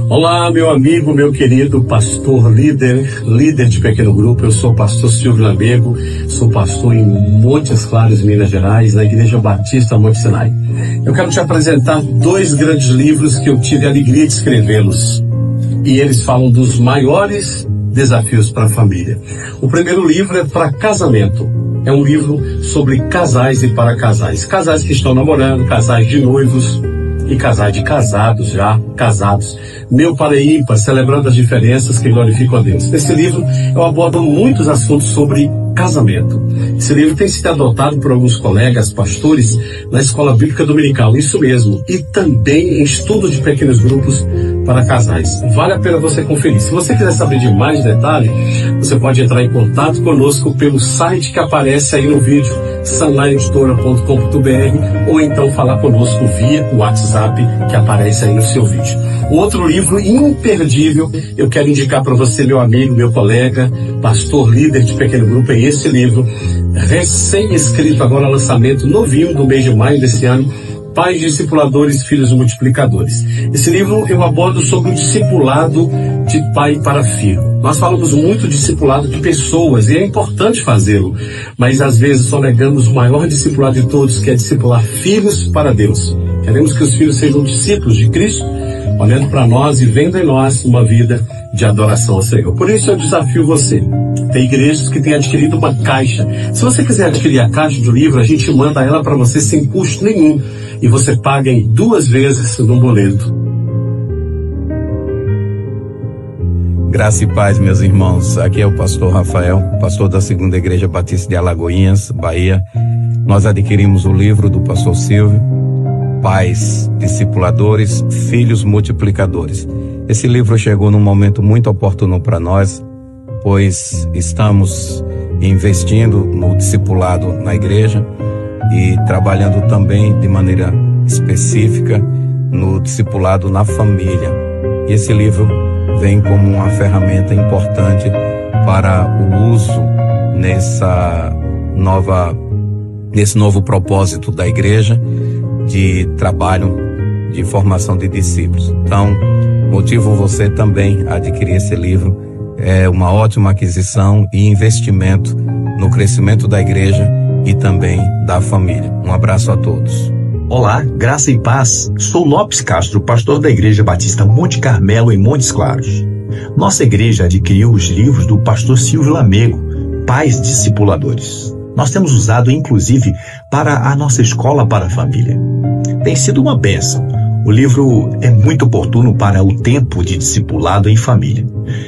Olá, meu amigo, meu querido pastor líder de pequeno grupo. Eu sou o pastor Silvio Lamego, sou pastor em Montes Claros, Minas Gerais, na Igreja Batista Monte Sinai. Eu quero te apresentar 2 grandes livros que eu tive a alegria de escrevê-los. E eles falam dos maiores desafios para a família. O primeiro livro é para casamento. É um livro sobre casais e para casais. Casais que estão namorando, casais de noivos e casais de casados, já casados. Meu para ímpar, celebrando as diferenças que glorificam a Deus. Nesse livro eu abordo muitos assuntos sobre casamento. Esse livro tem sido adotado por alguns colegas pastores na Escola Bíblica Dominical, isso mesmo, e também em estudo de pequenos grupos para casais. Vale a pena você conferir. Se você quiser saber de mais detalhes, você pode entrar em contato conosco pelo site que aparece aí no vídeo, sanlaeditora.com.br, ou então falar conosco via o WhatsApp que aparece aí no seu vídeo. Outro livro imperdível, eu quero indicar para você, meu amigo, meu colega, pastor líder de pequeno grupo, é esse livro, recém-escrito, agora lançamento novinho do mês de maio desse ano, Pais Discipuladores, Filhos Multiplicadores. Esse livro eu abordo sobre o discipulado de pai para filho. Nós falamos muito de discipulado de pessoas e é importante fazê-lo, mas às vezes só negamos o maior discipulado de todos, que é discipular filhos para Deus. Queremos que os filhos sejam discípulos de Cristo, olhando para nós e vendo em nós uma vida de adoração ao Senhor. Por isso eu desafio você. Tem igrejas que têm adquirido uma caixa. Se você quiser adquirir a caixa do livro, a gente manda ela para você sem custo nenhum. E você paga em 2 vezes no boleto. Graça e paz, meus irmãos. Aqui é o pastor Rafael, pastor da Segunda Igreja Batista de Alagoinhas, Bahia. Nós adquirimos o livro do pastor Silvio, Pais Discipuladores, Filhos Multiplicadores. Esse livro chegou num momento muito oportuno para nós, pois estamos investindo no discipulado na igreja e trabalhando também de maneira específica no discipulado na família. E esse livro vem como uma ferramenta importante para o uso nesse novo propósito da igreja de trabalho de formação de discípulos. Então, motivo você também a adquirir esse livro. É uma ótima aquisição e investimento no crescimento da igreja e também da família. Um abraço a todos. Olá, graça e paz. Sou Lopes Castro, pastor da Igreja Batista Monte Carmelo, em Montes Claros. Nossa igreja adquiriu os livros do pastor Silvio Lamego, Pais Discipuladores. Nós temos usado, inclusive, para a nossa escola para a família. Tem sido uma bênção. O livro é muito oportuno para o tempo de discipulado em família.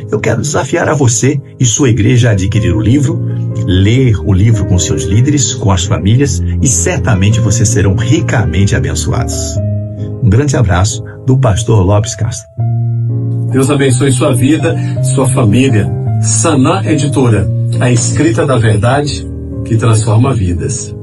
Eu quero desafiar a você e sua igreja a adquirir o livro, ler o livro com seus líderes, com as famílias, e certamente vocês serão ricamente abençoados. Um grande abraço do pastor Lopes Castro. Deus abençoe sua vida, sua família. Saná Editora, a escrita da verdade que transforma vidas.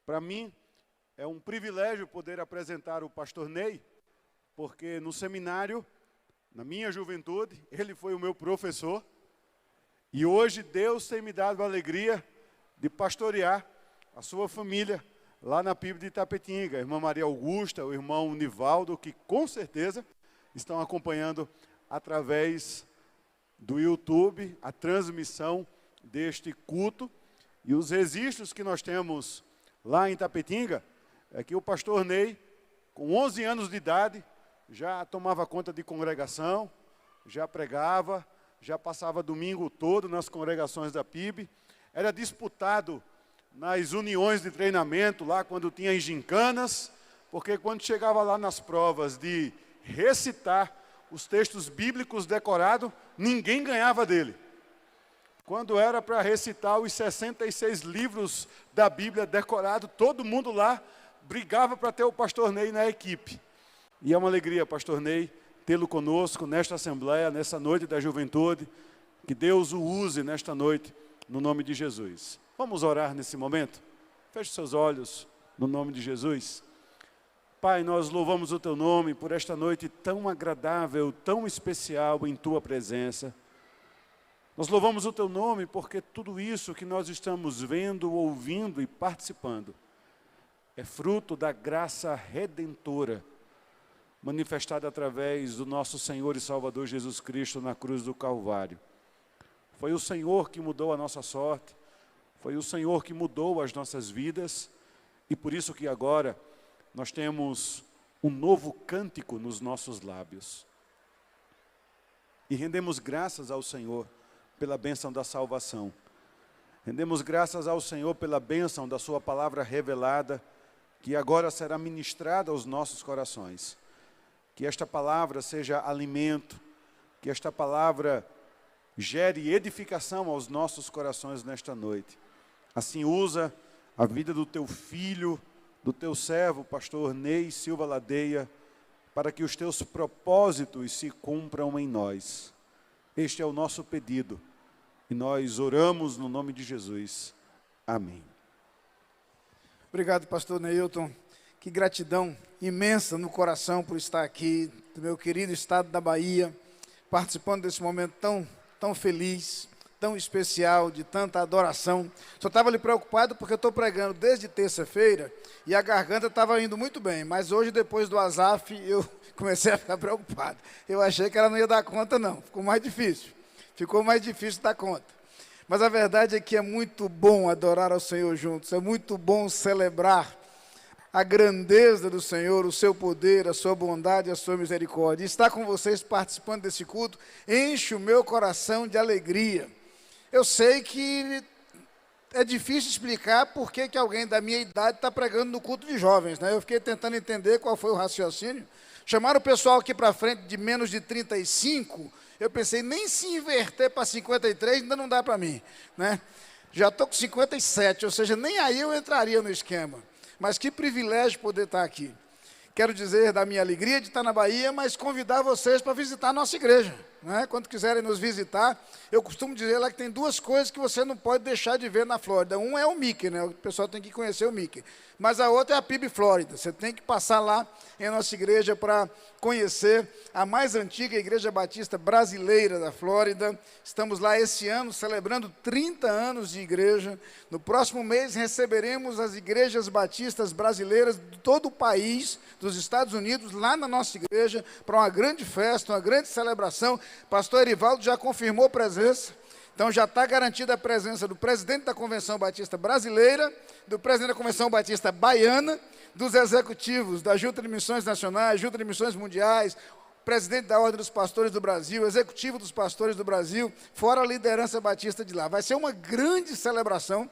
Para mim, é um privilégio poder apresentar o pastor Ney, porque no seminário, na minha juventude, ele foi o meu professor, e hoje Deus tem me dado a alegria de pastorear a sua família lá na PIB de Itapetinga, a irmã Maria Augusta, o irmão Nivaldo, que com certeza estão acompanhando através do YouTube a transmissão deste culto. E os registros que nós temos lá em Tapetinga é que o pastor Ney, com 11 anos de idade, já tomava conta de congregação, já pregava, já passava domingo todo nas congregações da PIB, era disputado nas uniões de treinamento, lá quando tinha em gincanas, porque quando chegava lá nas provas de recitar os textos bíblicos decorados, ninguém ganhava dele. Quando era para recitar os 66 livros da Bíblia decorados, todo mundo lá brigava para ter o pastor Ney na equipe. E é uma alegria, pastor Ney, tê-lo conosco nesta assembleia, nessa noite da juventude. Que Deus o use nesta noite, no nome de Jesus. Vamos orar nesse momento? Feche seus olhos, no nome de Jesus. Pai, nós louvamos o Teu nome por esta noite tão agradável, tão especial em Tua presença. Nós louvamos o Teu nome porque tudo isso que nós estamos vendo, ouvindo e participando é fruto da graça redentora manifestada através do nosso Senhor e Salvador Jesus Cristo na cruz do Calvário. Foi o Senhor que mudou a nossa sorte, foi o Senhor que mudou as nossas vidas, e por isso que agora nós temos um novo cântico nos nossos lábios. E rendemos graças ao Senhor pela bênção da salvação. Rendemos graças ao Senhor pela bênção da sua palavra revelada, que agora será ministrada aos nossos corações. Que esta palavra seja alimento, que esta palavra gere edificação aos nossos corações nesta noite. Assim usa a vida do teu filho, do teu servo, pastor Ney Silva Ladeia, para que os teus propósitos se cumpram em nós. Este é o nosso pedido, e nós oramos no nome de Jesus. Amém. Obrigado, pastor Neilton. Que gratidão imensa no coração por estar aqui, do meu querido estado da Bahia, participando desse momento tão feliz, tão especial, de tanta adoração. Só estava ali preocupado porque eu estou pregando desde terça-feira e a garganta estava indo muito bem, mas hoje, depois do Azaf, eu comecei a ficar preocupado. Eu achei que ela não ia dar conta, não. Ficou mais difícil dar conta. Mas a verdade é que é muito bom adorar ao Senhor juntos, é muito bom celebrar a grandeza do Senhor, o seu poder, a sua bondade, a sua misericórdia. Estar com vocês participando desse culto enche o meu coração de alegria. Eu sei que é difícil explicar por que alguém da minha idade está pregando no culto de jovens, né? Eu fiquei tentando entender qual foi o raciocínio. Chamaram o pessoal aqui para frente de menos de 35, eu pensei, nem se inverter para 53 ainda não dá para mim, né? Já estou com 57, ou seja, nem aí eu entraria no esquema. Mas que privilégio poder estar aqui. Quero dizer da minha alegria de estar na Bahia, mas convidar vocês para visitar a nossa igreja, né? Quando quiserem nos visitar, eu costumo dizer lá que tem duas coisas que você não pode deixar de ver na Flórida. Um é o Mickey, né? O pessoal tem que conhecer o Mickey. Mas a outra é a PIB Flórida. Você tem que passar lá em nossa igreja para conhecer a mais antiga igreja batista brasileira da Flórida. Estamos lá esse ano celebrando 30 anos de igreja. No próximo mês receberemos as igrejas batistas brasileiras de todo o país, dos Estados Unidos, lá na nossa igreja, para uma grande festa, uma grande celebração. Pastor Erivaldo já confirmou presença. Então já está garantida a presença do presidente da Convenção Batista Brasileira, do presidente da Convenção Batista Baiana, dos executivos da Junta de Missões Nacionais, Junta de Missões Mundiais, presidente da Ordem dos Pastores do Brasil, executivo dos pastores do Brasil, fora a liderança batista de lá. Vai ser uma grande celebração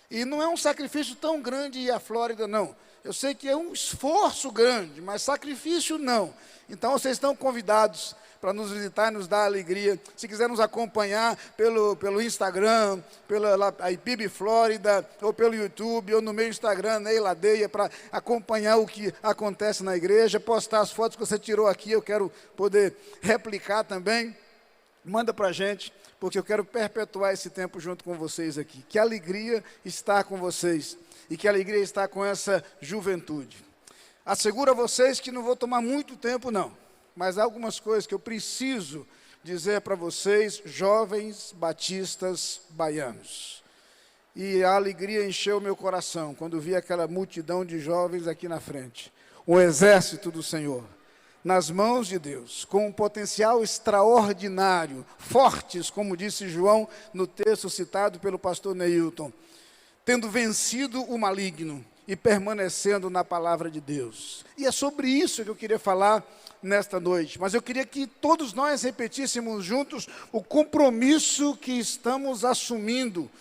e não é um sacrifício tão grande ir à Flórida, não. Eu sei que é um esforço grande, mas sacrifício não. Então vocês estão convidados para nos visitar e nos dar alegria. Se quiser nos acompanhar pelo Instagram, pela IPIB Flórida, ou pelo YouTube, ou no meu Instagram, Ney Ladeia, para acompanhar o que acontece na igreja, postar as fotos que você tirou aqui, eu quero poder replicar também. Manda para a gente, porque eu quero perpetuar esse tempo junto com vocês aqui. Que alegria estar com vocês, e que alegria estar com essa juventude. Asseguro a vocês que não vou tomar muito tempo, não. Mas há algumas coisas que eu preciso dizer para vocês, jovens batistas baianos. E a alegria encheu o meu coração quando vi aquela multidão de jovens aqui na frente. O exército do Senhor. nas mãos de Deus, com um potencial extraordinário, fortes, como disse João no texto citado pelo pastor Neilton, tendo vencido o maligno e permanecendo na palavra de Deus. E é sobre isso que eu queria falar nesta noite, mas eu queria que todos nós repetíssemos juntos o compromisso que estamos assumindo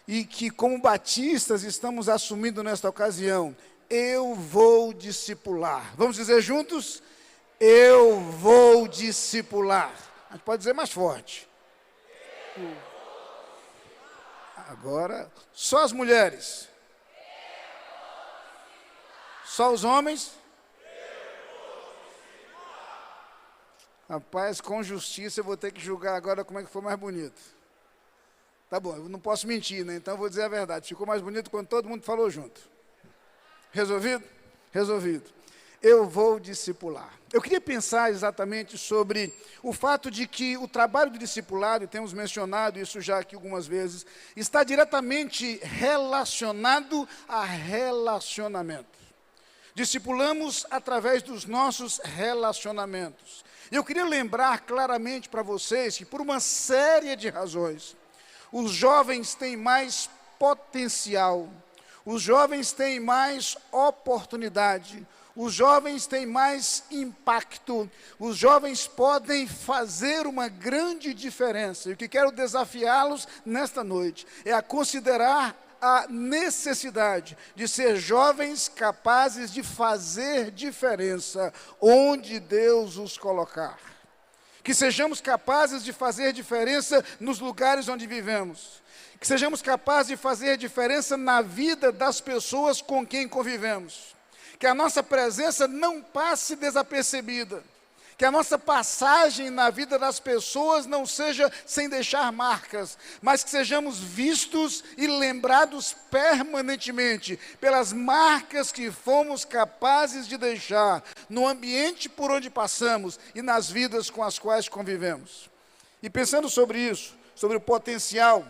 e que, como batistas, estamos assumindo nesta ocasião. Eu vou discipular. Vamos dizer juntos? Eu vou discipular. A gente pode dizer mais forte. Agora, só as mulheres. Só os homens? Rapaz, com justiça eu vou ter que julgar agora como é que foi mais bonito. Tá bom, eu não posso mentir, né? Então eu vou dizer a verdade. Ficou mais bonito quando todo mundo falou junto. Resolvido? Resolvido. Eu vou discipular. Eu queria pensar exatamente sobre o fato de que o trabalho do discipulado, e temos mencionado isso já aqui algumas vezes, está diretamente relacionado a relacionamento. Discipulamos através dos nossos relacionamentos. E eu queria lembrar claramente para vocês que, por uma série de razões, os jovens têm mais potencial, os jovens têm mais oportunidade, os jovens têm mais impacto, os jovens podem fazer uma grande diferença. E o que quero desafiá-los nesta noite é a considerar a necessidade de ser jovens capazes de fazer diferença onde Deus os colocar. Que sejamos capazes de fazer diferença nos lugares onde vivemos. Que sejamos capazes de fazer diferença na vida das pessoas com quem convivemos. Que a nossa presença não passe desapercebida. Que a nossa passagem na vida das pessoas não seja sem deixar marcas, mas que sejamos vistos e lembrados permanentemente pelas marcas que fomos capazes de deixar no ambiente por onde passamos e nas vidas com as quais convivemos. E pensando sobre isso, sobre o potencial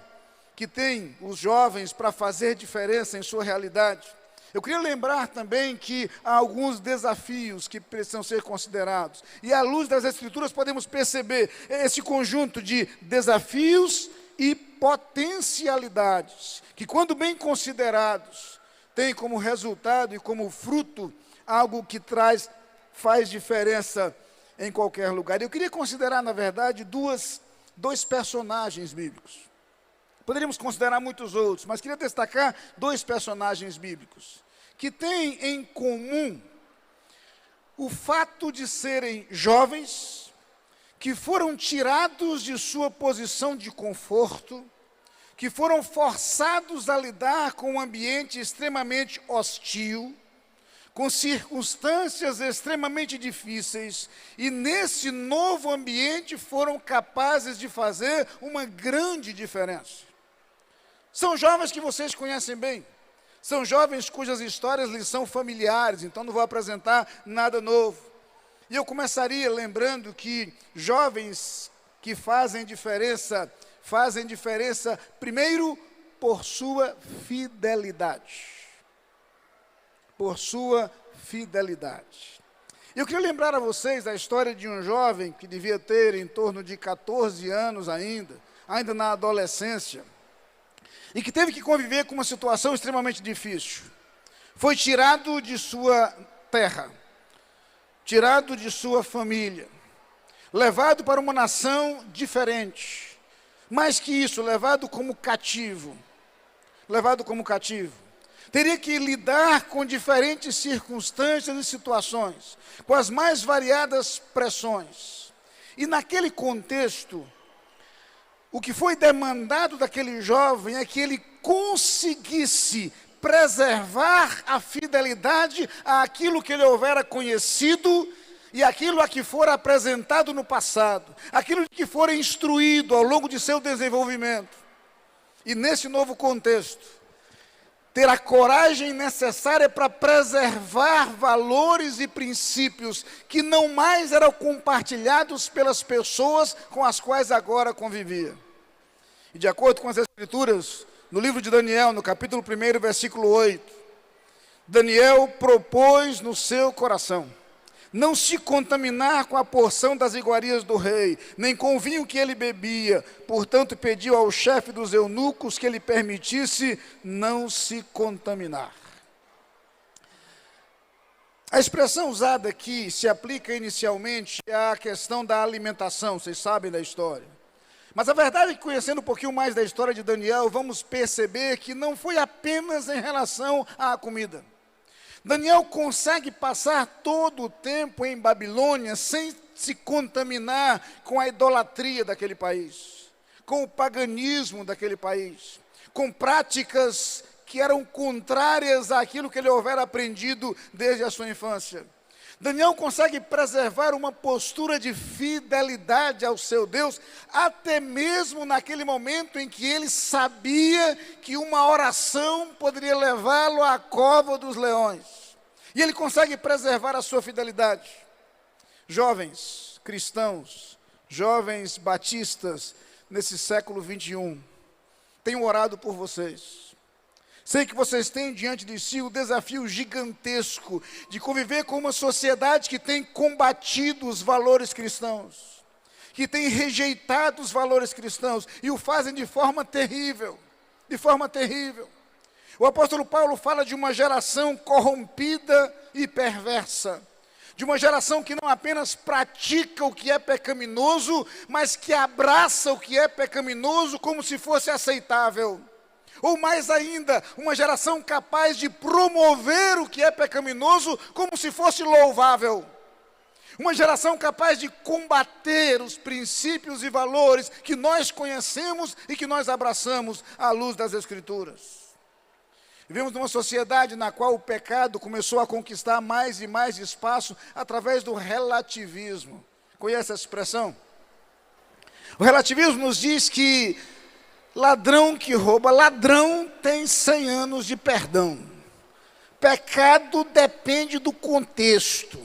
que tem os jovens para fazer diferença em sua realidade, eu queria lembrar também que há alguns desafios que precisam ser considerados. E à luz das Escrituras podemos perceber esse conjunto de desafios e potencialidades, que quando bem considerados, têm como resultado e como fruto algo que faz diferença em qualquer lugar. Eu queria considerar, na verdade, dois personagens bíblicos. Poderíamos considerar muitos outros, mas queria destacar dois personagens bíblicos que têm em comum o fato de serem jovens, que foram tirados de sua posição de conforto, que foram forçados a lidar com um ambiente extremamente hostil, com circunstâncias extremamente difíceis, e nesse novo ambiente foram capazes de fazer uma grande diferença. São jovens que vocês conhecem bem, são jovens cujas histórias lhes são familiares, então não vou apresentar nada novo. E eu começaria lembrando que jovens que fazem diferença primeiro por sua fidelidade. Por sua fidelidade. Eu queria lembrar a vocês da história de um jovem que devia ter em torno de 14 anos ainda na adolescência, e que teve que conviver com uma situação extremamente difícil. Foi tirado de sua terra, tirado de sua família, levado para uma nação diferente, mais que isso, levado como cativo. Teria que lidar com diferentes circunstâncias e situações, com as mais variadas pressões. E naquele contexto, o que foi demandado daquele jovem é que ele conseguisse preservar a fidelidade àquilo que ele houvera conhecido e aquilo a que fora apresentado no passado, aquilo que fora instruído ao longo de seu desenvolvimento. E nesse novo contexto, ter a coragem necessária para preservar valores e princípios que não mais eram compartilhados pelas pessoas com as quais agora convivia. E de acordo com as Escrituras, no livro de Daniel, no capítulo 1, versículo 8, Daniel propôs no seu coração, não se contaminar com a porção das iguarias do rei, nem com o vinho que ele bebia. Portanto, pediu ao chefe dos eunucos que ele permitisse não se contaminar. A expressão usada aqui se aplica inicialmente à questão da alimentação, vocês sabem da história. Mas a verdade é que, conhecendo um pouquinho mais da história de Daniel, vamos perceber que não foi apenas em relação à comida. Daniel consegue passar todo o tempo em Babilônia sem se contaminar com a idolatria daquele país, com o paganismo daquele país, com práticas que eram contrárias àquilo que ele houvera aprendido desde a sua infância. Daniel consegue preservar uma postura de fidelidade ao seu Deus, até mesmo naquele momento em que ele sabia que uma oração poderia levá-lo à cova dos leões. E ele consegue preservar a sua fidelidade. Jovens cristãos, jovens batistas, nesse século 21, tenho orado por vocês. Sei que vocês têm diante de si o desafio gigantesco de conviver com uma sociedade que tem combatido os valores cristãos, que tem rejeitado os valores cristãos, e o fazem de forma terrível, de forma terrível. O apóstolo Paulo fala de uma geração corrompida e perversa, de uma geração que não apenas pratica o que é pecaminoso, mas que abraça o que é pecaminoso como se fosse aceitável. Ou mais ainda, uma geração capaz de promover o que é pecaminoso como se fosse louvável. Uma geração capaz de combater os princípios e valores que nós conhecemos e que nós abraçamos à luz das Escrituras. Vivemos numa sociedade na qual o pecado começou a conquistar mais e mais espaço através do relativismo. Conhece essa expressão? O relativismo nos diz que ladrão que rouba ladrão tem 100 anos de perdão. Pecado depende do contexto.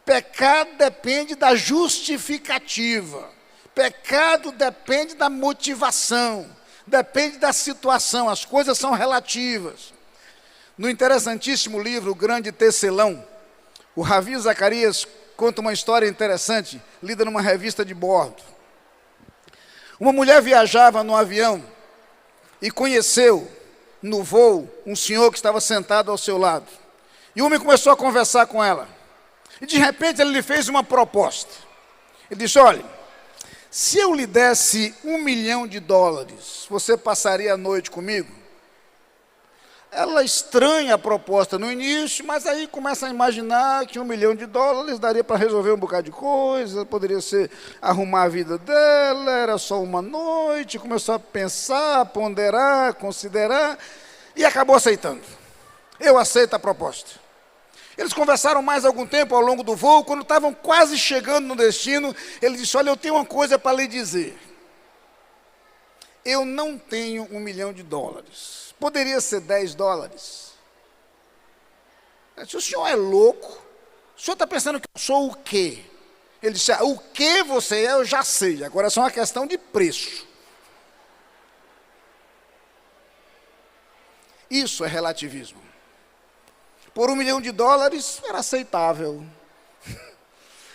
Pecado depende da justificativa. Pecado depende da motivação. Depende da situação. As coisas são relativas. No interessantíssimo livro O Grande Tecelão, o Ravi Zacarias conta uma história interessante, lida numa revista de bordo. Uma mulher viajava no avião e conheceu no voo um senhor que estava sentado ao seu lado. E o homem começou a conversar com ela. E de repente ele lhe fez uma proposta. Ele disse: olha, se eu lhe desse $1 milhão, você passaria a noite comigo? Ela estranha a proposta no início, mas aí começa a imaginar que $1 milhão daria para resolver um bocado de coisa, poderia ser arrumar a vida dela, era só uma noite, começou a pensar, ponderar, considerar, e acabou aceitando. Eu aceito a proposta. Eles conversaram mais algum tempo ao longo do voo. Quando estavam quase chegando no destino, ele disse: olha, eu tenho uma coisa para lhe dizer. Eu não tenho $1 milhão. Poderia ser $10. Se o senhor é louco, o senhor está pensando que eu sou o quê? Ele disse: o que você é, eu já sei. Agora é só uma questão de preço. Isso é relativismo. Por $1 milhão era aceitável.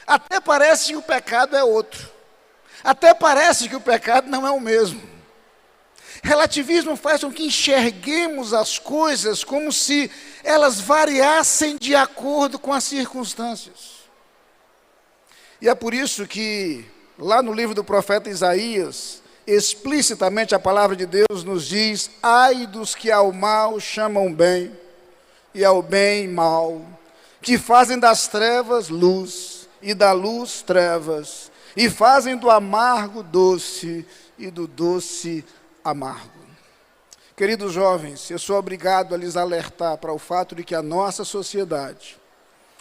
Até parece que o pecado é outro. Até parece que o pecado não é o mesmo. Relativismo faz com que enxerguemos as coisas como se elas variassem de acordo com as circunstâncias. E é por isso que, lá no livro do profeta Isaías, explicitamente a palavra de Deus nos diz: ai dos que ao mal chamam bem, e ao bem mal, que fazem das trevas luz, e da luz trevas, e fazem do amargo doce, e do doce amargo. Queridos jovens, eu sou obrigado a lhes alertar para o fato de que a nossa sociedade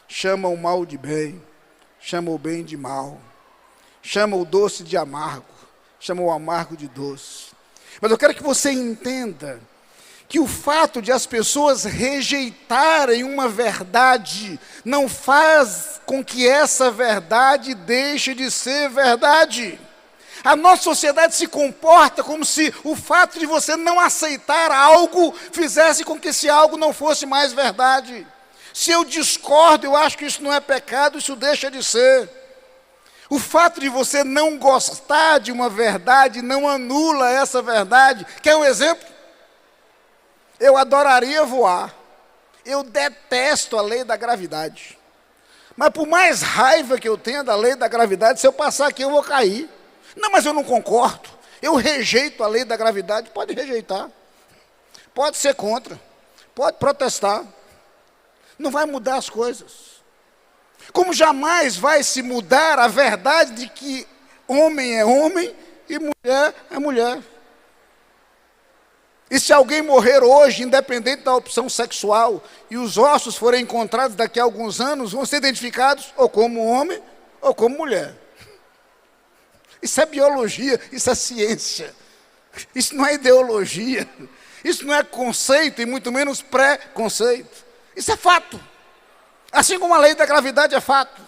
chama o mal de bem, chama o bem de mal, chama o doce de amargo, chama o amargo de doce. Mas eu quero que você entenda que o fato de as pessoas rejeitarem uma verdade não faz com que essa verdade deixe de ser verdade. A nossa sociedade se comporta como se o fato de você não aceitar algo fizesse com que esse algo não fosse mais verdade. Se eu discordo, eu acho que isso não é pecado, isso deixa de ser. O fato de você não gostar de uma verdade não anula essa verdade. Quer um exemplo? Eu adoraria voar. Eu detesto a lei da gravidade. Mas por mais raiva que eu tenha da lei da gravidade, se eu passar aqui eu vou cair. Não, mas eu não concordo. Eu rejeito a lei da gravidade. Pode rejeitar. Pode ser contra. Pode protestar. Não vai mudar as coisas. Como jamais vai se mudar a verdade de que homem é homem e mulher é mulher. E se alguém morrer hoje, independente da opção sexual, e os ossos forem encontrados daqui a alguns anos, vão ser identificados ou como homem ou como mulher. Isso é biologia, isso é ciência. Isso não é ideologia. Isso não é conceito e muito menos pré-conceito. Isso é fato. Assim como a lei da gravidade é fato.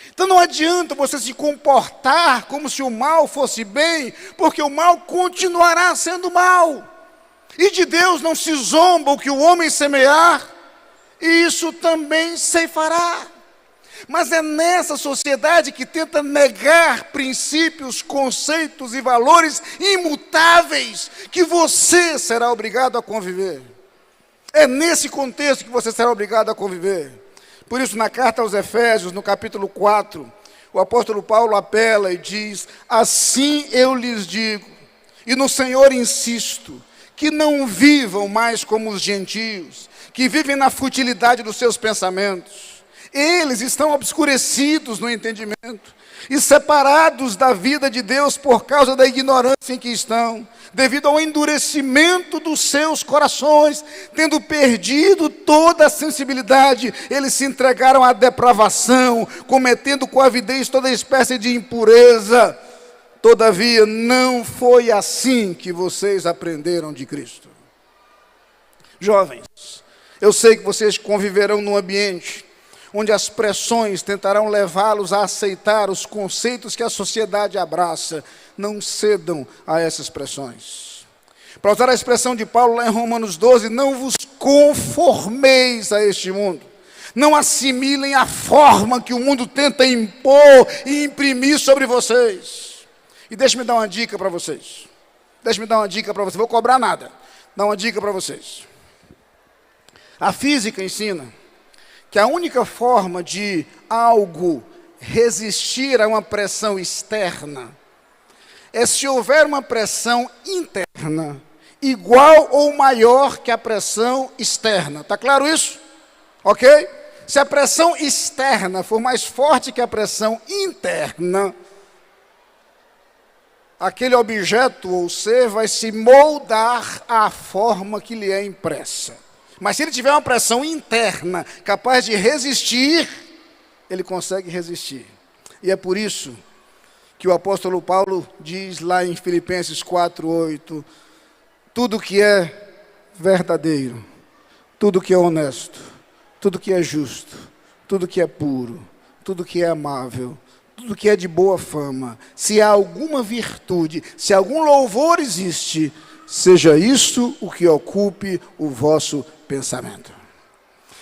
Então não adianta você se comportar como se o mal fosse bem, porque o mal continuará sendo mal. E de Deus não se zomba o que o homem semear, e isso também ceifará. Mas é nessa sociedade que tenta negar princípios, conceitos e valores imutáveis que você será obrigado a conviver. É nesse contexto que você será obrigado a conviver. Por isso, na carta aos Efésios, no capítulo 4, o apóstolo Paulo apela e diz: assim eu lhes digo, e no Senhor insisto, que não vivam mais como os gentios, que vivem na futilidade dos seus pensamentos. Eles estão obscurecidos no entendimento e separados da vida de Deus por causa da ignorância em que estão, devido ao endurecimento dos seus corações, tendo perdido toda a sensibilidade, eles se entregaram à depravação, cometendo com avidez toda espécie de impureza. Todavia, não foi assim que vocês aprenderam de Cristo. Jovens, eu sei que vocês conviverão num ambiente onde as pressões tentarão levá-los a aceitar os conceitos que a sociedade abraça. Não cedam a essas pressões. Para usar a expressão de Paulo lá em Romanos 12, não vos conformeis a este mundo. Não assimilem a forma que o mundo tenta impor e imprimir sobre vocês. E deixe-me dar uma dica para vocês. Vou cobrar nada. Dar uma dica para vocês. A física ensina que a única forma de algo resistir a uma pressão externa é se houver uma pressão interna igual ou maior que a pressão externa. Está claro isso? Ok? Se a pressão externa for mais forte que a pressão interna, aquele objeto ou ser vai se moldar à forma que lhe é impressa. Mas se ele tiver uma pressão interna capaz de resistir, ele consegue resistir. E é por isso que o apóstolo Paulo diz lá em Filipenses 4:8, tudo que é verdadeiro, tudo que é honesto, tudo que é justo, tudo que é puro, tudo que é amável, tudo que é de boa fama, se há alguma virtude, se algum louvor existe, seja isto o que ocupe o vosso pensamento.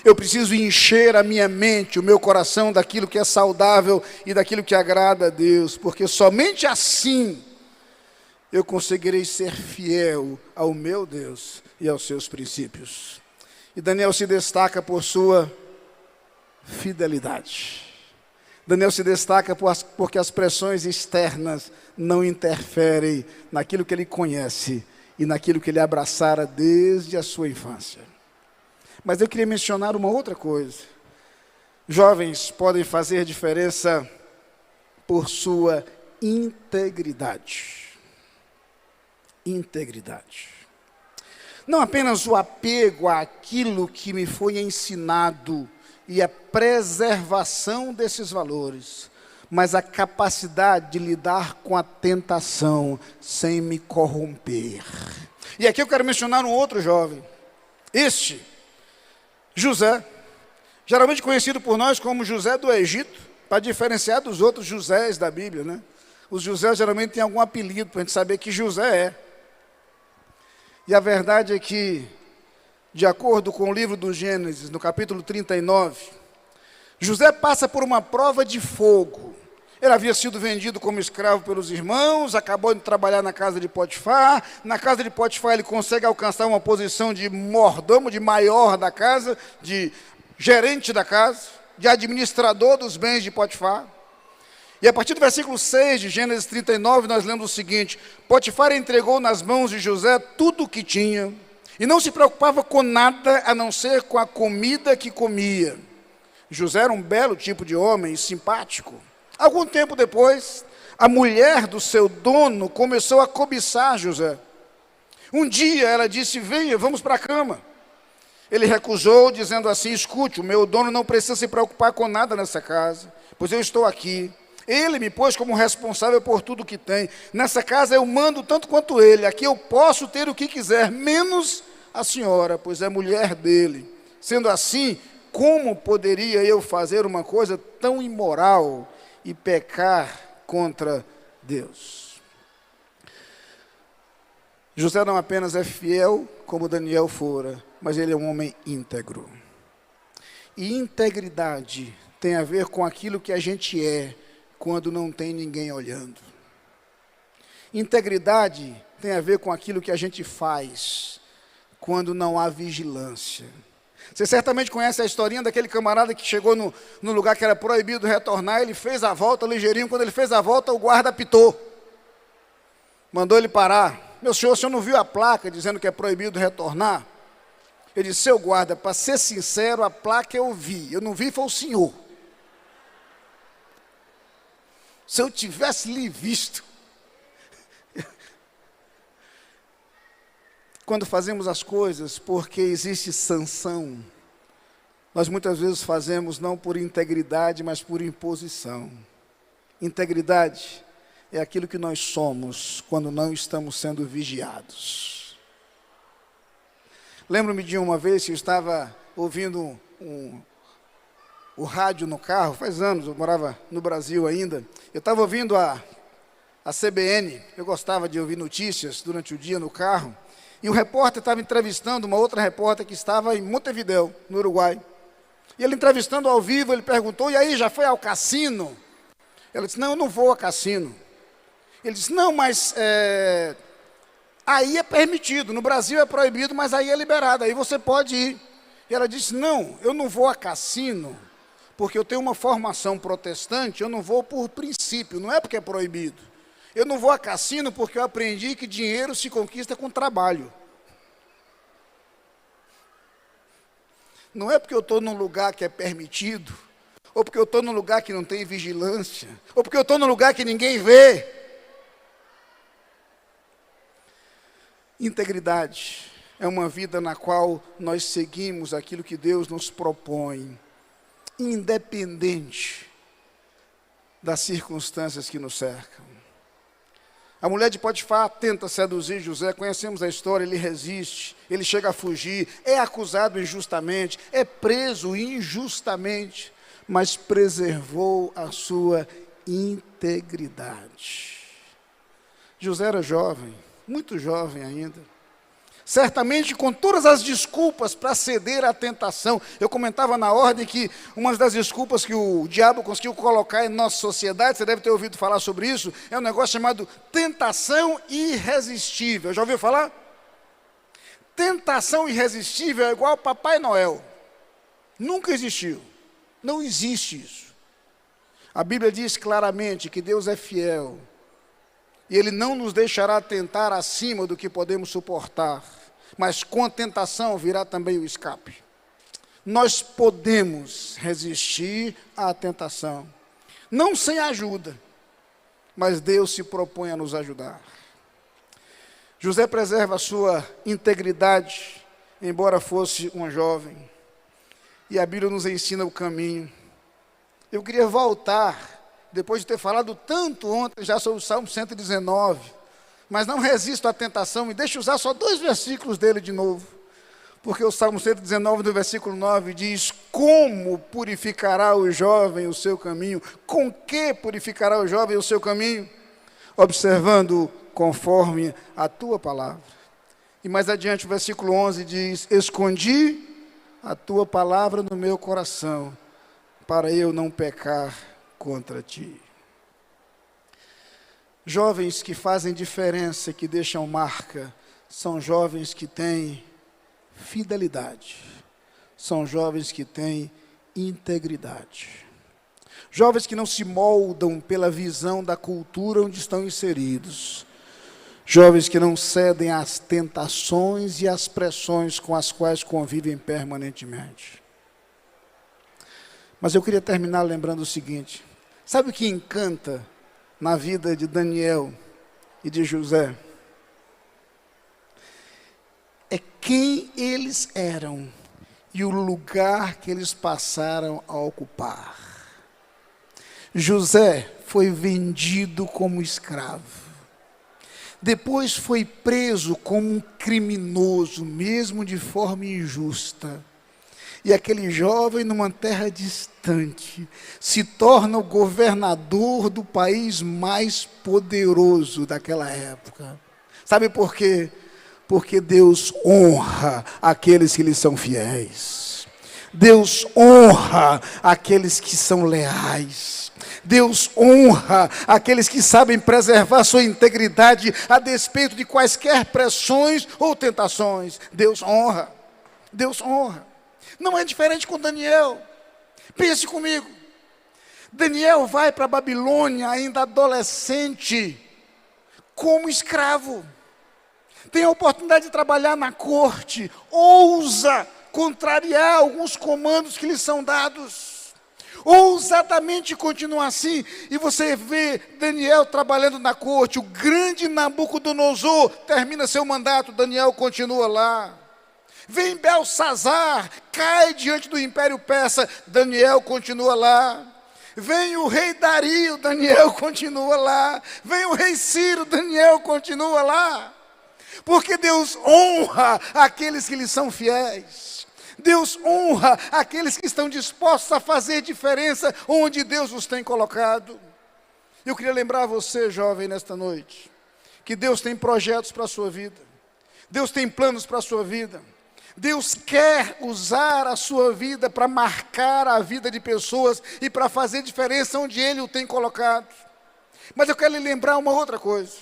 Eu preciso encher a minha mente, o meu coração daquilo que é saudável e daquilo que agrada a Deus, porque somente assim eu conseguirei ser fiel ao meu Deus e aos seus princípios. E Daniel se destaca por sua fidelidade. Daniel se destaca porque as pressões externas não interferem naquilo que ele conhece e naquilo que ele abraçara desde a sua infância. Mas eu queria mencionar uma outra coisa. Jovens podem fazer diferença por sua integridade. Integridade. Não apenas o apego àquilo que me foi ensinado e a preservação desses valores, mas a capacidade de lidar com a tentação sem me corromper. E aqui eu quero mencionar um outro jovem. Este, José, geralmente conhecido por nós como José do Egito, para diferenciar dos outros Josés da Bíblia, né? Os José geralmente têm algum apelido para a gente saber que José é. E a verdade é que de acordo com o livro do Gênesis, no capítulo 39, José passa por uma prova de fogo. Ele havia sido vendido como escravo pelos irmãos, acabou de trabalhar na casa de Potifar. Na casa de Potifar ele consegue alcançar uma posição de mordomo, de maior da casa, de gerente da casa, de administrador dos bens de Potifar. E a partir do versículo 6 de Gênesis 39, nós lemos o seguinte: Potifar entregou nas mãos de José tudo o que tinha, e não se preocupava com nada, a não ser com a comida que comia. José era um belo tipo de homem, simpático. Algum tempo depois, a mulher do seu dono começou a cobiçar José. Um dia ela disse: venha, vamos para a cama. Ele recusou, dizendo assim: escute, o meu dono não precisa se preocupar com nada nessa casa, pois eu estou aqui. Ele me pôs como responsável por tudo que tem. Nessa casa eu mando tanto quanto ele. Aqui eu posso ter o que quiser, menos a senhora, pois é mulher dele. Sendo assim, como poderia eu fazer uma coisa tão imoral e pecar contra Deus? José não apenas é fiel, como Daniel fora, mas ele é um homem íntegro. E integridade tem a ver com aquilo que a gente é quando não tem ninguém olhando. Integridade tem a ver com aquilo que a gente faz quando não há vigilância. Você certamente conhece a historinha daquele camarada que chegou no lugar que era proibido retornar. Ele fez a volta ligeirinho. Quando ele fez a volta, o guarda apitou. Mandou ele parar. Meu senhor, o senhor não viu a placa dizendo que é proibido retornar? Ele disse: seu guarda, para ser sincero, a placa eu vi. Eu não vi, foi o senhor. Se eu tivesse lhe visto. Quando fazemos as coisas porque existe sanção, nós muitas vezes fazemos não por integridade, mas por imposição. Integridade é aquilo que nós somos quando não estamos sendo vigiados. Lembro-me de uma vez que eu estava ouvindo o rádio no carro, faz anos, eu morava no Brasil ainda. Eu estava ouvindo a CBN, eu gostava de ouvir notícias durante o dia no carro. E o repórter estava entrevistando uma outra repórter que estava em Montevidéu, no Uruguai. E ele entrevistando ao vivo, ele perguntou: e aí, já foi ao cassino? Ela disse: não, eu não vou a cassino. Ele disse: não, mas aí é permitido, no Brasil é proibido, mas aí é liberado, aí você pode ir. E ela disse: não, eu não vou a cassino, porque eu tenho uma formação protestante, eu não vou por princípio, não é porque é proibido. Eu não vou a cassino porque eu aprendi que dinheiro se conquista com trabalho. Não é porque eu estou num lugar que é permitido, ou porque eu estou num lugar que não tem vigilância, ou porque eu estou num lugar que ninguém vê. Integridade é uma vida na qual nós seguimos aquilo que Deus nos propõe, independente das circunstâncias que nos cercam. A mulher de Potifar tenta seduzir José, conhecemos a história, ele resiste, ele chega a fugir, é acusado injustamente, é preso injustamente, mas preservou a sua integridade. José era jovem, muito jovem ainda, certamente com todas as desculpas para ceder à tentação. Eu comentava na ordem que uma das desculpas que o diabo conseguiu colocar em nossa sociedade, você deve ter ouvido falar sobre isso, é um negócio chamado tentação irresistível. Já ouviu falar? Tentação irresistível é igual ao Papai Noel. Nunca existiu. Não existe isso. A Bíblia diz claramente que Deus é fiel e Ele não nos deixará tentar acima do que podemos suportar, mas com a tentação virá também o escape. Nós podemos resistir à tentação, não sem ajuda, mas Deus se propõe a nos ajudar. José preserva a sua integridade, embora fosse um jovem, e a Bíblia nos ensina o caminho. Eu queria voltar, depois de ter falado tanto ontem já sobre o Salmo 119, mas não resisto à tentação, me deixa usar só 2 versículos dele de novo, porque o Salmo 119, no versículo 9, diz: como purificará o jovem o seu caminho? Com que purificará o jovem o seu caminho? Observando conforme a tua palavra. E mais adiante o versículo 11 diz: escondi a tua palavra no meu coração, para eu não pecar contra ti. Jovens que fazem diferença, que deixam marca, são jovens que têm fidelidade, são jovens que têm integridade. Jovens que não se moldam pela visão da cultura onde estão inseridos. Jovens que não cedem às tentações e às pressões com as quais convivem permanentemente. Mas eu queria terminar lembrando o seguinte: sabe o que encanta na vida de Daniel e de José? É quem eles eram e o lugar que eles passaram a ocupar. José foi vendido como escravo. Depois foi preso como um criminoso, mesmo de forma injusta. E aquele jovem, numa terra distante, se torna o governador do país mais poderoso daquela época. Sabe por quê? Porque Deus honra aqueles que lhe são fiéis. Deus honra aqueles que são leais. Deus honra aqueles que sabem preservar sua integridade a despeito de quaisquer pressões ou tentações. Deus honra. Deus honra. Não é diferente com Daniel. Pense comigo. Daniel vai para a Babilônia ainda adolescente, como escravo. Tem a oportunidade de trabalhar na corte, ousa contrariar alguns comandos que lhe são dados. Ousadamente continua assim, e você vê Daniel trabalhando na corte. O grande Nabucodonosor termina seu mandato, Daniel continua lá. Vem Belsazar, cai diante do Império Persa, Daniel continua lá. Vem o rei Dario, Daniel continua lá. Vem o rei Ciro, Daniel continua lá. Porque Deus honra aqueles que lhe são fiéis. Deus honra aqueles que estão dispostos a fazer diferença onde Deus os tem colocado. Eu queria lembrar você, jovem, nesta noite, que Deus tem projetos para a sua vida. Deus tem planos para a sua vida. Deus quer usar a sua vida para marcar a vida de pessoas e para fazer diferença onde Ele o tem colocado. Mas eu quero lhe lembrar uma outra coisa.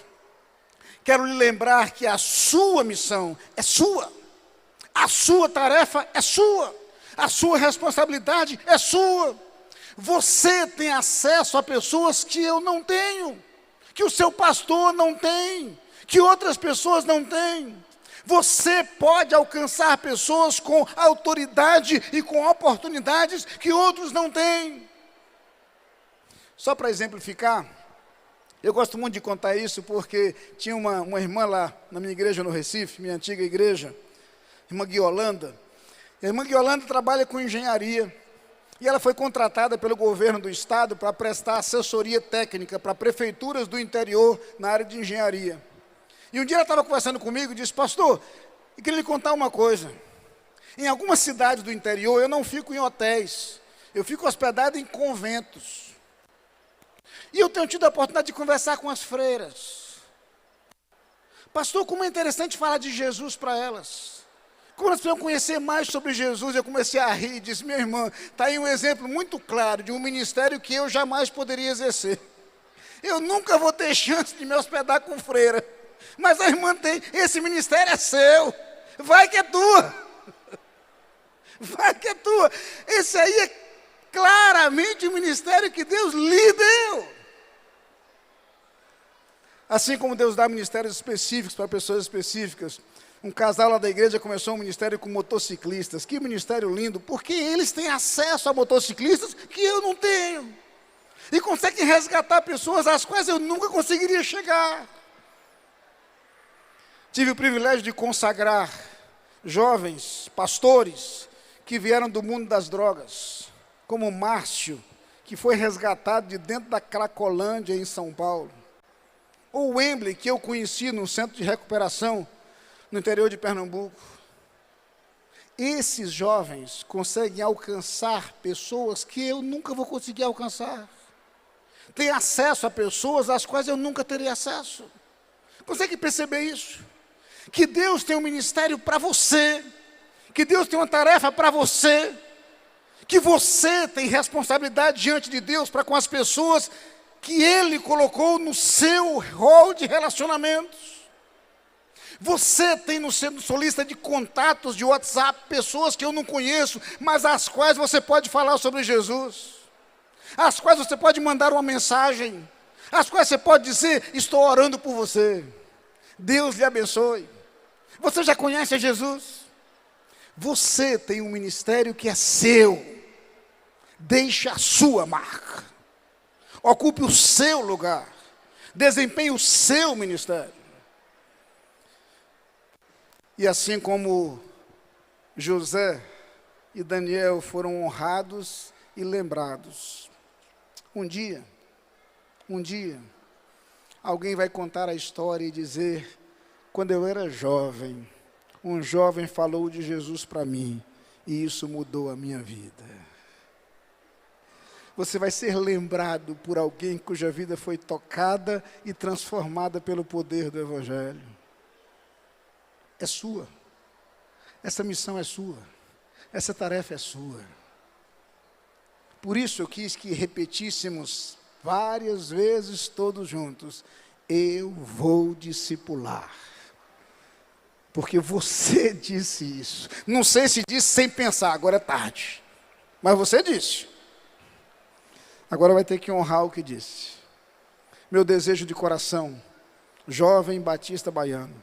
Quero lhe lembrar que a sua missão é sua. A sua tarefa é sua. A sua responsabilidade é sua. Você tem acesso a pessoas que eu não tenho, que o seu pastor não tem, que outras pessoas não têm. Você pode alcançar pessoas com autoridade e com oportunidades que outros não têm. Só para exemplificar, eu gosto muito de contar isso porque tinha uma irmã lá na minha igreja no Recife, minha antiga igreja, irmã Guiolanda. A irmã Guiolanda trabalha com engenharia e ela foi contratada pelo governo do estado para prestar assessoria técnica para prefeituras do interior na área de engenharia. E um dia ela estava conversando comigo e disse: pastor, eu queria lhe contar uma coisa. Em algumas cidades do interior eu não fico em hotéis, eu fico hospedado em conventos. E eu tenho tido a oportunidade de conversar com as freiras. Pastor, como é interessante falar de Jesus para elas. Como elas precisam conhecer mais sobre Jesus. Eu comecei a rir e disse: minha irmã, está aí um exemplo muito claro de um ministério que eu jamais poderia exercer. Eu nunca vou ter chance de me hospedar com freira. Mas a irmã tem, esse ministério é seu. Vai que é tua. Vai que é tua. Esse aí é claramente o ministério que Deus lhe deu. Assim como Deus dá ministérios específicos para pessoas específicas. Um casal lá da igreja começou um ministério com motociclistas. Que ministério lindo, porque eles têm acesso a motociclistas que eu não tenho. E conseguem resgatar pessoas às quais eu nunca conseguiria chegar. Tive o privilégio de consagrar jovens pastores que vieram do mundo das drogas, como Márcio, que foi resgatado de dentro da Cracolândia, em São Paulo. Ou o Wembley, que eu conheci no centro de recuperação, no interior de Pernambuco. Esses jovens conseguem alcançar pessoas que eu nunca vou conseguir alcançar. Tem acesso a pessoas às quais eu nunca terei acesso. Consegue perceber isso? que Deus tem um ministério para você, que Deus tem uma tarefa para você, que você tem responsabilidade diante de Deus para com as pessoas que Ele colocou no seu rol de relacionamentos. Você tem no sua lista de contatos de WhatsApp pessoas que eu não conheço, mas às quais você pode falar sobre Jesus, às quais você pode mandar uma mensagem, às quais você pode dizer: estou orando por você, Deus lhe abençoe. Você já conhece a Jesus? Você tem um ministério que é seu. Deixe a sua marca, ocupe o seu lugar, desempenhe o seu ministério. E assim como José e Daniel foram honrados e lembrados, um dia, alguém vai contar a história e dizer: quando eu era jovem, um jovem falou de Jesus para mim, e isso mudou a minha vida. Você vai ser lembrado por alguém cuja vida foi tocada e transformada pelo poder do Evangelho. É sua. Essa missão é sua. Essa tarefa é sua. Por isso eu quis que repetíssemos várias vezes todos juntos: eu vou discipular. Porque você disse isso. Não sei se disse sem pensar, agora é tarde. Mas você disse. Agora vai ter que honrar o que disse. Meu desejo de coração, jovem batista baiano,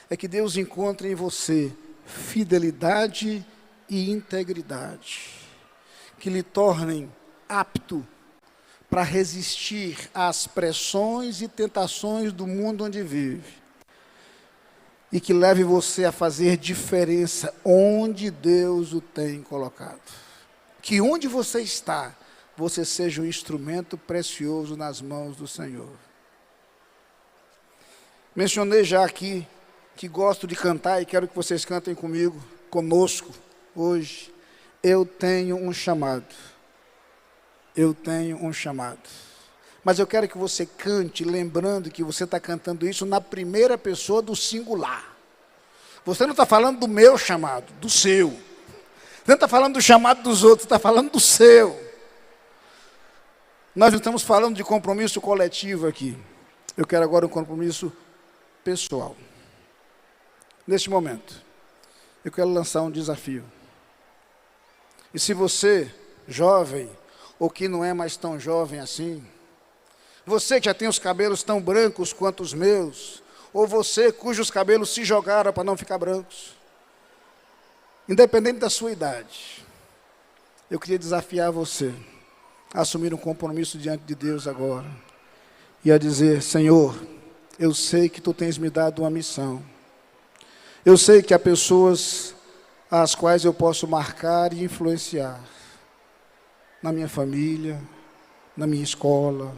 é que Deus encontre em você fidelidade e integridade, que lhe tornem apto para resistir às pressões e tentações do mundo onde vive, e que leve você a fazer diferença onde Deus o tem colocado. Que onde você está, você seja um instrumento precioso nas mãos do Senhor. Mencionei já aqui que gosto de cantar e quero que vocês cantem comigo, conosco, hoje. Eu tenho um chamado. Eu tenho um chamado. Mas eu quero que você cante lembrando que você está cantando isso na primeira pessoa do singular. Você não está falando do meu chamado, do seu. Você não está falando do chamado dos outros, você está falando do seu. Nós não estamos falando de compromisso coletivo aqui. Eu quero agora um compromisso pessoal. Neste momento, eu quero lançar um desafio. E se você, jovem, ou que não é mais tão jovem assim, você que já tem os cabelos tão brancos quanto os meus, ou você cujos cabelos se jogaram para não ficar brancos, independente da sua idade, eu queria desafiar você a assumir um compromisso diante de Deus agora, e a dizer: Senhor, eu sei que Tu tens me dado uma missão, eu sei que há pessoas às quais eu posso marcar e influenciar, na minha família, na minha escola,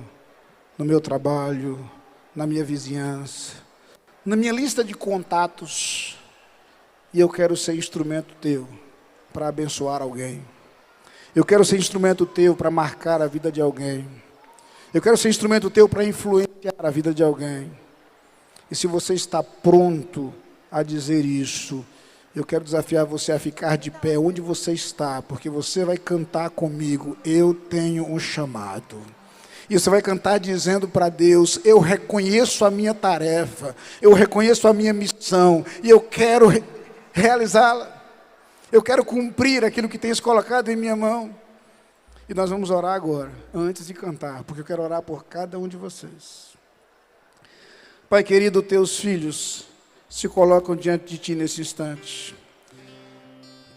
no meu trabalho, na minha vizinhança, na minha lista de contatos, e eu quero ser instrumento Teu para abençoar alguém. Eu quero ser instrumento Teu para marcar a vida de alguém. Eu quero ser instrumento Teu para influenciar a vida de alguém. E se você está pronto a dizer isso, eu quero desafiar você a ficar de pé onde você está, porque você vai cantar comigo: eu tenho um chamado. E você vai cantar dizendo para Deus: eu reconheço a minha tarefa, eu reconheço a minha missão, e eu quero realizá-la. Eu quero cumprir aquilo que tens colocado em minha mão. E nós vamos orar agora, antes de cantar, porque eu quero orar por cada um de vocês. Pai querido, Teus filhos se colocam diante de Ti nesse instante.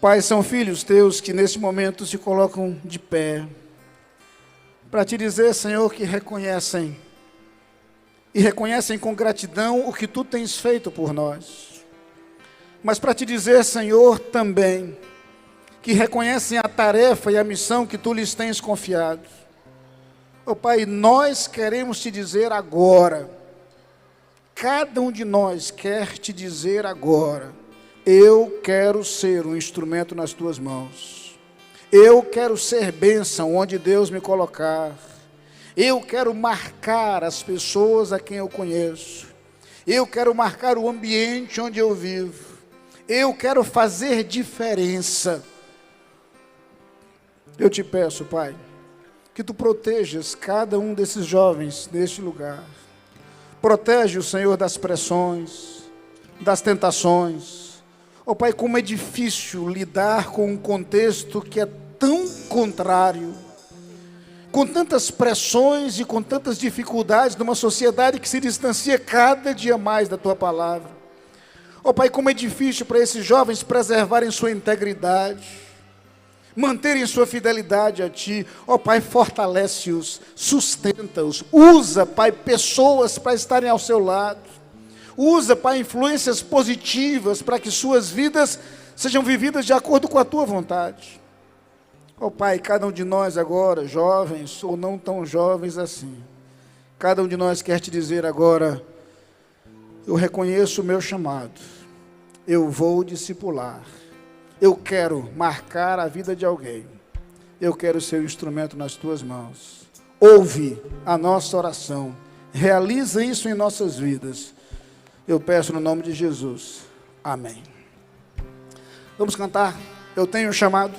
Pai, são filhos Teus que nesse momento se colocam de pé, para Te dizer, Senhor, que reconhecem, e reconhecem com gratidão o que Tu tens feito por nós. Mas para Te dizer, Senhor, também, que reconhecem a tarefa e a missão que Tu lhes tens confiado. Oh Pai, nós queremos Te dizer agora, cada um de nós quer Te dizer agora: eu quero ser um instrumento nas Tuas mãos. Eu quero ser bênção onde Deus me colocar. Eu quero marcar as pessoas a quem eu conheço. Eu quero marcar o ambiente onde eu vivo. Eu quero fazer diferença. Eu te peço, Pai, que Tu protejas cada um desses jovens neste lugar. Protege o Senhor das pressões, das tentações. Ó Pai, como é difícil lidar com um contexto que é tão contrário, com tantas pressões e com tantas dificuldades, numa sociedade que se distancia cada dia mais da Tua palavra. Ó Pai, como é difícil para esses jovens preservarem sua integridade, manterem sua fidelidade a Ti. Ó Pai, fortalece-os, sustenta-os. Usa, Pai, pessoas para estarem ao seu lado. Usa, Pai, influências positivas para que suas vidas sejam vividas de acordo com a Tua vontade. Ó Pai, cada um de nós agora, jovens ou não tão jovens assim, cada um de nós quer Te dizer agora: eu reconheço o meu chamado, eu vou discipular, eu quero marcar a vida de alguém, eu quero ser o instrumento nas Tuas mãos. Ouve a nossa oração, realiza isso em nossas vidas. Eu peço no nome de Jesus. Amém. Vamos cantar Eu Tenho um Chamado.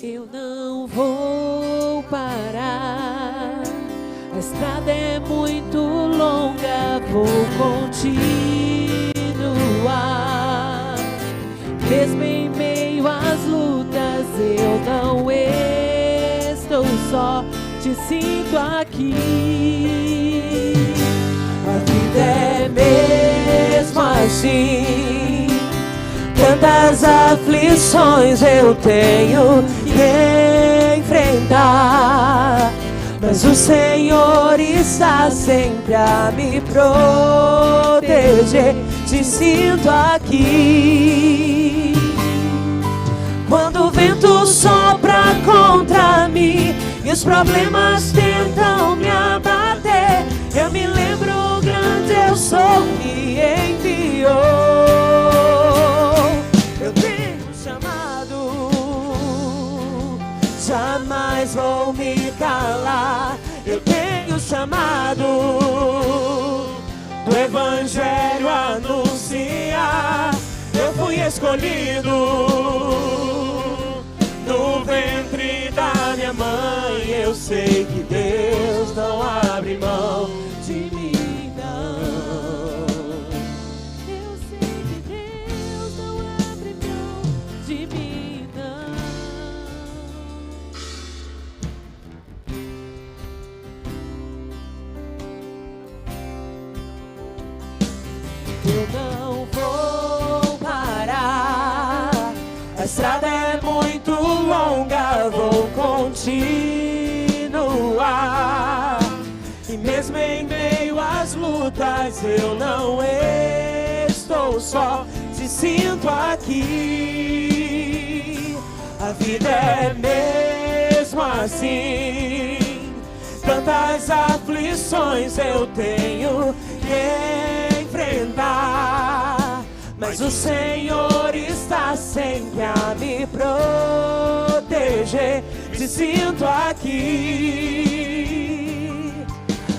Eu não vou parar, a estrada é muito longa, vou continuar. Mesmo em meio às lutas, eu não estou só, te sinto aqui. A vida é mesmo assim, tantas aflições eu tenho que enfrentar, mas o Senhor está sempre a me proteger, te sinto aqui. Quando o vento sopra contra mim e os problemas tentam me abater, eu me lembro o grande eu sou me enviou. Jamais vou me calar, eu tenho chamado do Evangelho anunciar. Eu fui escolhido no ventre da minha mãe. Eu sei que Deus não abre mão de mim, não. Eu sei que Deus não abre mão de mim, não. Eu não vou parar, a estrada é muito longa, vou continuar. E mesmo em meio às lutas, eu não estou só, te sinto aqui. A vida é mesmo assim, tantas aflições eu tenho que enfrentar, mas o Senhor está sempre a me proteger, te sinto aqui.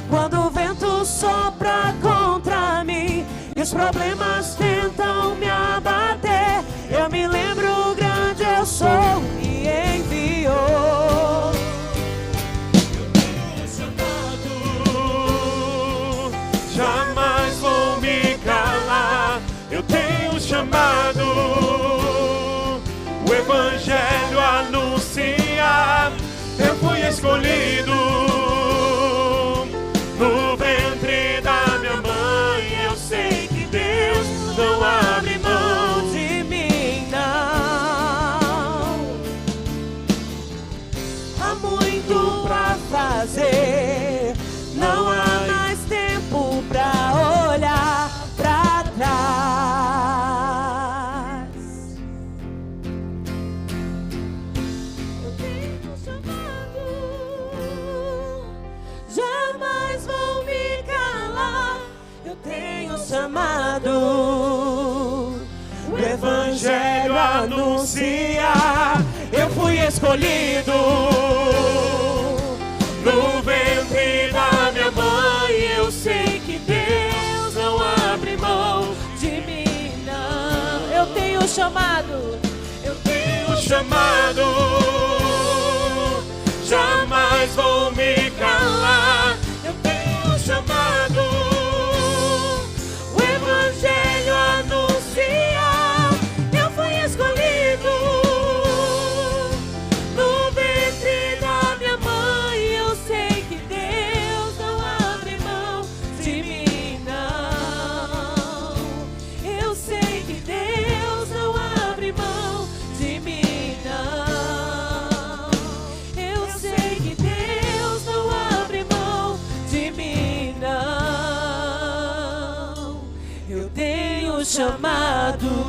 Quando o vento sopra contra mim e os problemas tentam me abater, eu me lembro o grande eu sou me enviou. Jamais vou me calar, eu tenho chamado o Evangelho anunciar. Eu fui escolhido no ventre da minha mãe. Eu sei que Deus não abre mão de mim, não. Há muito pra fazer, não há mais tempo pra olhar pra trás. Eu tenho chamado, jamais vou me calar. Eu tenho chamado, o Evangelho anunciar. Eu fui escolhido no ventre da minha mãe. chamado, jamais vou me calar. Eu tenho chamado, o Evangelho anunciar. Eu fui escolhido no ventre da minha mãe. Eu sei que Deus não abre mão de mim, não. Eu sei que Deus não abre mão de mim, não. Eu sei que Deus não abre mão de mim, não. Eu tenho chamado.